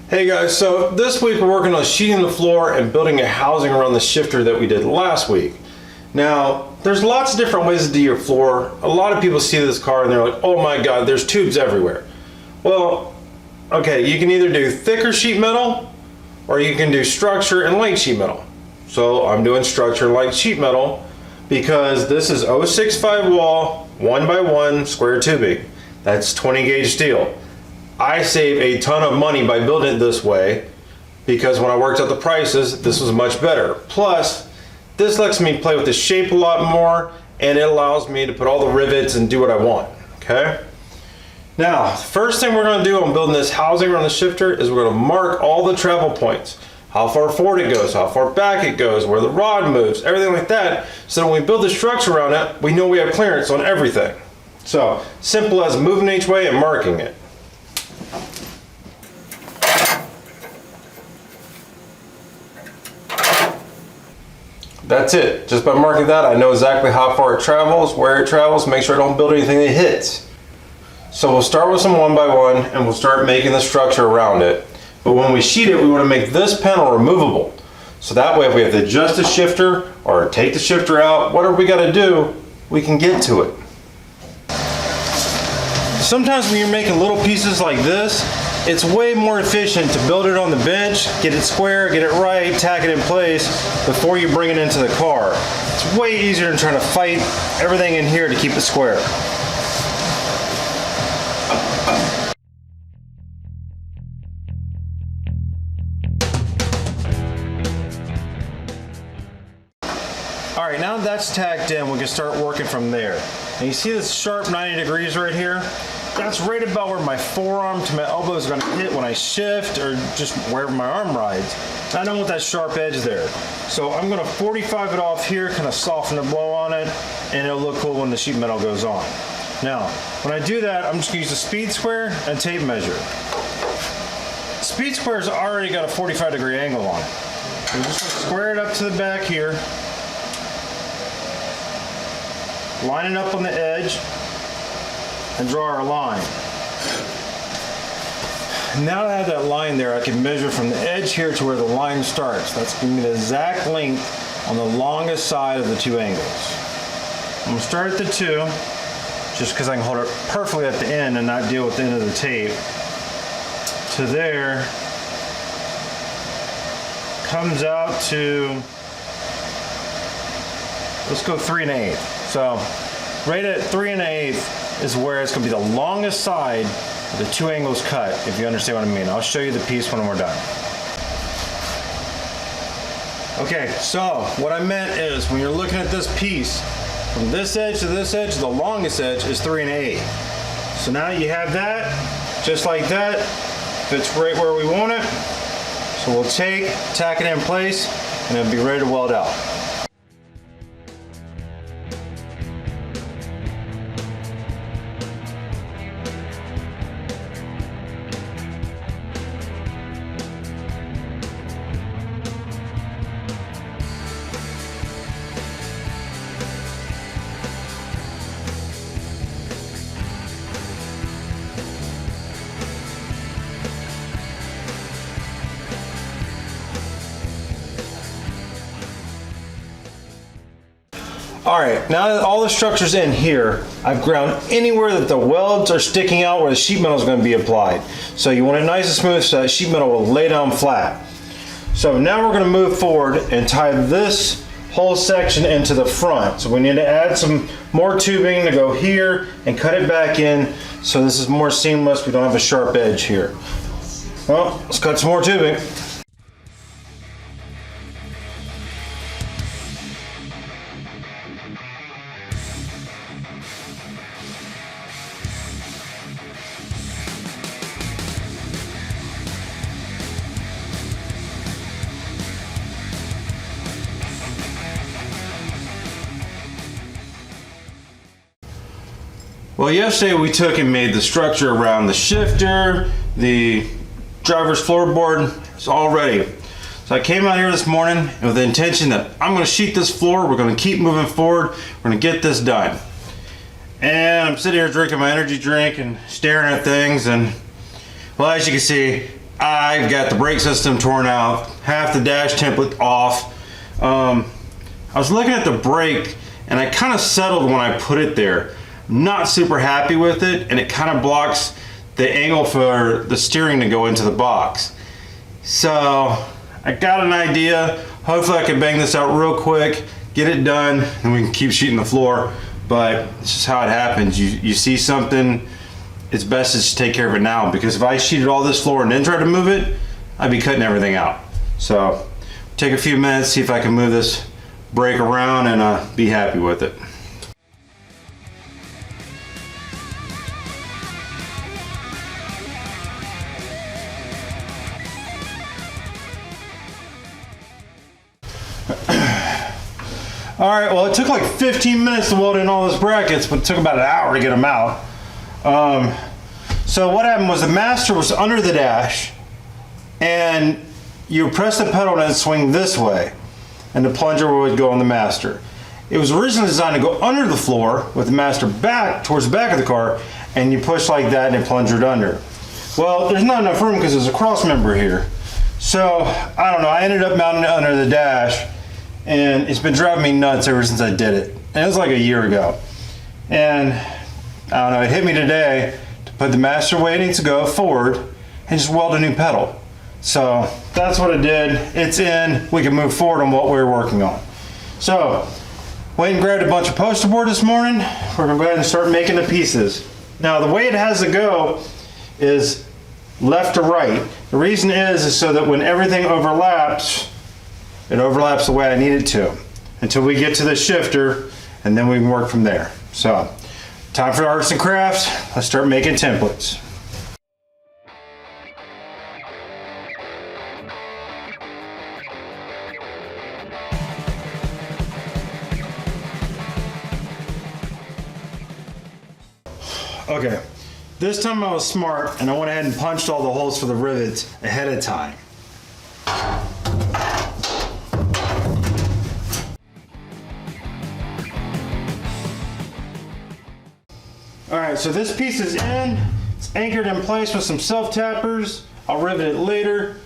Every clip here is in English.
Hey guys, so this week we're working on sheeting the floor and building a housing around the shifter that we did last week. Now, there's lots of different ways to do your floor. A lot of people see this car and they're like, oh my god, there's tubes everywhere. Well, okay, you can either do thicker sheet metal or you can do structure and light sheet metal. So I'm doing structure and light sheet metal because this is 065 wall, 1x1 square tubing. That's 20 gauge steel. I save a ton of money by building it this way because when I worked out the prices, this was much better. Plus, this lets me play with the shape a lot more and it allows me to put all the rivets and do what I want, okay? Now, first thing we're gonna do on building this housing around the shifter is we're gonna mark all the travel points. How far forward it goes, how far back it goes, where the rod moves, everything like that. So when we build the structure around it, we know we have clearance on everything. So, simple as moving each way and marking it. That's it. Just by marking that, I know exactly how far it travels, where it travels, make sure I don't build anything that hits. So we'll start with some 1x1 and we'll start making the structure around it. But when we sheet it, we want to make this panel removable. So that way if we have to adjust the shifter or take the shifter out, whatever we got to do, we can get to it. Sometimes when you're making little pieces like this, it's way more efficient to build it on the bench, get it square, get it right, tack it in place before you bring it into the car. It's way easier than trying to fight everything in here to keep it square. All right, now that's tacked in, we can start working from there. And you see this sharp 90 degrees right here? That's right about where my forearm to my elbow is going to hit when I shift or just wherever my arm rides. I don't want that sharp edge there. So I'm going to 45 it off here, kind of soften the blow on it, and it'll look cool when the sheet metal goes on. Now, when I do that, I'm just going to use a speed square and tape measure. Speed square's already got a 45 degree angle on it. So just square it up to the back here. Line it up on the edge and draw our line. Now that I have that line there, I can measure from the edge here to where the line starts. That's giving me the exact length on the longest side of the two angles. I'm gonna start at the 2, just because I can hold it perfectly at the end and not deal with the end of the tape. To there, comes out to, let's go 3 1/8. So right at 3 1/8 is where it's going to be the longest side of the two angles cut, if you understand what I mean. I'll show you the piece when we're done. Okay, so what I meant is when you're looking at this piece, from this edge to this edge, the longest edge is 3 1/8. So now you have that, just like that, fits right where we want it. So we'll tack it in place, and it'll be ready to weld out. All right, now that all the structure's in here, I've ground anywhere that the welds are sticking out where the sheet metal is going to be applied. So you want it nice and smooth so that sheet metal will lay down flat. So now we're going to move forward and tie this whole section into the front. So we need to add some more tubing to go here and cut it back in so this is more seamless. We don't have a sharp edge here. Well, let's cut some more tubing. Well, yesterday we took and made the structure around the shifter, the driver's floorboard. It's all ready. So I came out here this morning with the intention that I'm going to sheet this floor. We're going to keep moving forward. We're going to get this done. And I'm sitting here drinking my energy drink and staring at things. And well, as you can see, I've got the brake system torn out, half the dash template off. I was looking at the brake and I kind of settled when I put it there. Not super happy with it, and it kind of blocks the angle for the steering to go into the box. So I got an idea. Hopefully I can bang this out real quick, get it done, and we can keep sheeting the floor. But it's just how it happens. You see something, it's best to just take care of it now, because if I sheeted all this floor and then tried to move it, I'd be cutting everything out. So take a few minutes, see if I can move this brake around, and be happy with it. All right, well, it took like 15 minutes to weld in all those brackets, but it took about an hour to get them out. So what happened was the master was under the dash, and you press the pedal and swing this way, and the plunger would go on the master. It was originally designed to go under the floor with the master back towards the back of the car, and you push like that and it plungered under. Well, there's not enough room because there's a cross member here. So, I don't know, I ended up mounting it under the dash, and it's been driving me nuts ever since I did it. And it was like a year ago. And I don't know, it hit me today to put the master where it needs to go forward and just weld a new pedal. So that's what I did. It's in, we can move forward on what we were working on. So, went and grabbed a bunch of poster board this morning. We're gonna go ahead and start making the pieces. Now the way it has to go is left to right. The reason is so that when everything overlaps, it overlaps the way I need it to, until we get to the shifter, and then we can work from there. So, time for arts and crafts. Let's start making templates. Okay, this time I was smart and I went ahead and punched all the holes for the rivets ahead of time. Alright, so this piece is in. It's anchored in place with some self-tappers. I'll rivet it later.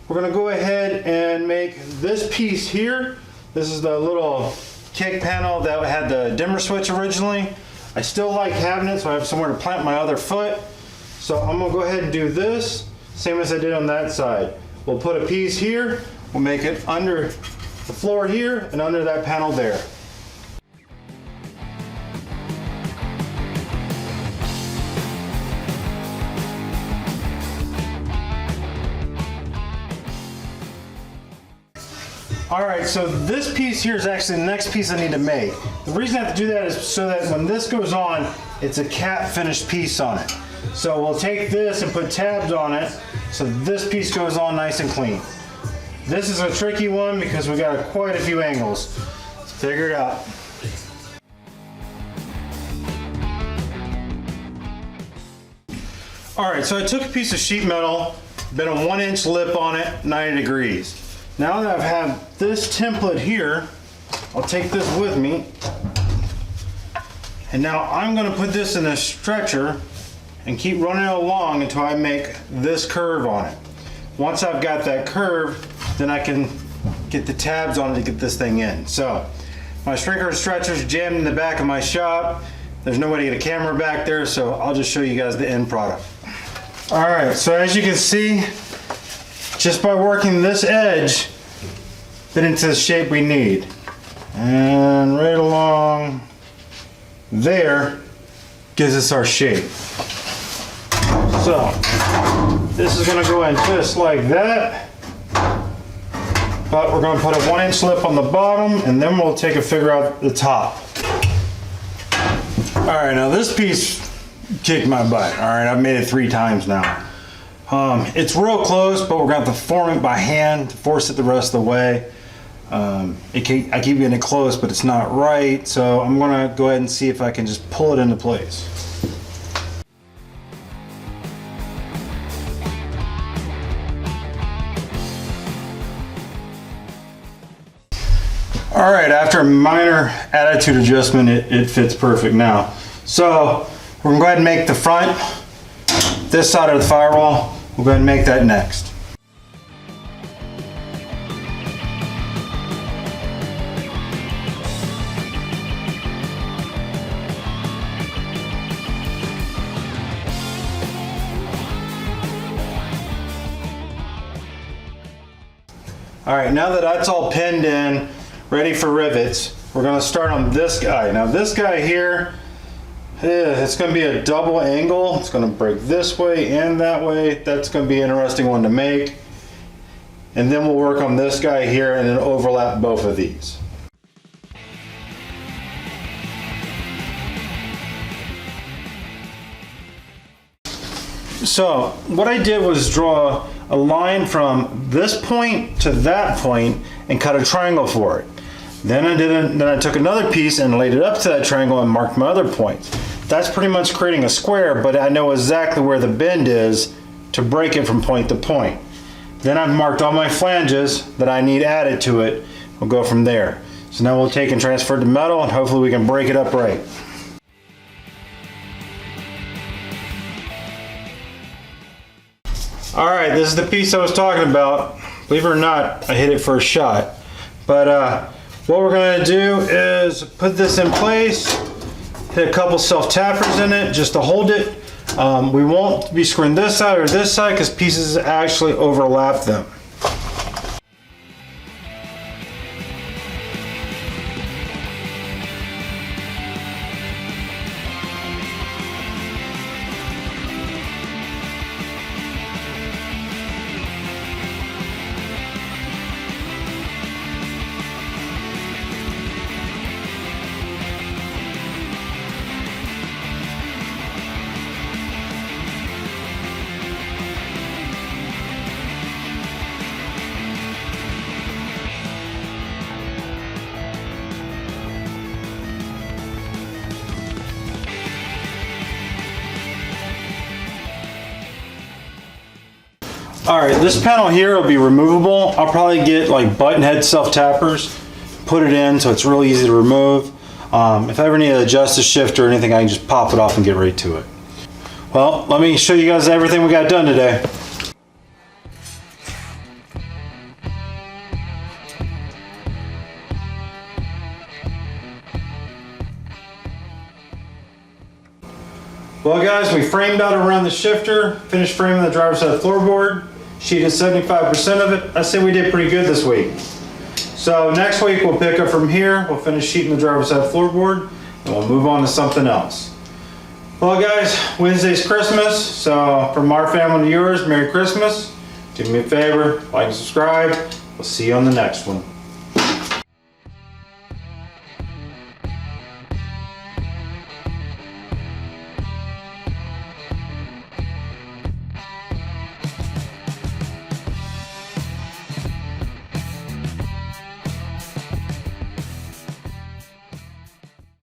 We're going to go ahead and make this piece here. This is the little kick panel that had the dimmer switch originally. I still like having it so I have somewhere to plant my other foot. So I'm going to go ahead and do this, same as I did on that side. We'll put a piece here. We'll make it under the floor here and under that panel there. Alright, so this piece here is actually the next piece I need to make. The reason I have to do that is so that when this goes on, it's a cap finished piece on it. So we'll take this and put tabs on it so this piece goes on nice and clean. This is a tricky one because we got quite a few angles. Let's figure it out. Alright, so I took a piece of sheet metal, bent a 1-inch lip on it, 90 degrees. Now that I've had this template here, I'll take this with me, and now I'm going to put this in a stretcher and keep running it along until I make this curve on it. Once I've got that curve, then I can get the tabs on it to get this thing in. So my stringer and stretcher's jammed in the back of my shop. There's no way to get a camera back there, so I'll just show you guys the end product. Alright, so as you can see, just by working this edge, fit into the shape we need. And right along there gives us our shape. So, this is going to go in just like that. But we're going to put a 1-inch lip on the bottom, and then we'll take and figure out the top. Alright, now this piece kicked my butt. Alright, I've made it 3 times now. It's real close, but we're going to have to form it by hand to force it the rest of the way. I keep getting it close, but it's not right, so I'm going to go ahead and see if I can just pull it into place. Alright, after a minor attitude adjustment, it fits perfect now. So, we're going to go ahead and make the front, this side of the firewall, We'll go ahead and make that next. All right, now that that's all pinned in, ready for rivets, we're gonna start on this guy. Now this guy here, it's gonna be a double angle. It's gonna break this way and that way. That's gonna be an interesting one to make. And then we'll work on this guy here and then overlap both of these. So what I did was draw a line from this point to that point and cut a triangle for it. Then I took another piece and laid it up to that triangle and marked my other points. That's pretty much creating a square, but I know exactly where the bend is to break it from point to point. Then I've marked all my flanges that I need added to it. We'll go from there. So now we'll take and transfer it to metal and hopefully we can break it up right. All right, this is the piece I was talking about. Believe it or not, I hit it first shot. But what we're gonna do is put this in place, hit a couple self-tappers in it just to hold it. We won't be screwing this side or this side because pieces actually overlap them. All right, this panel here will be removable. I'll probably get like button head self-tappers, put it in so it's really easy to remove. If I ever need to adjust the shifter or anything, I can just pop it off and get right to it. Well, let me show you guys everything we got done today. Well guys, we framed out around the shifter, finished framing the driver's side floorboard, sheeted 75% of it. I say we did pretty good this week. So next week we'll pick up from here, we'll finish sheeting the driver's side floorboard, and we'll move on to something else. Well guys, Wednesday's Christmas, so from our family to yours, Merry Christmas. Do me a favor, like and subscribe. We'll see you on the next one.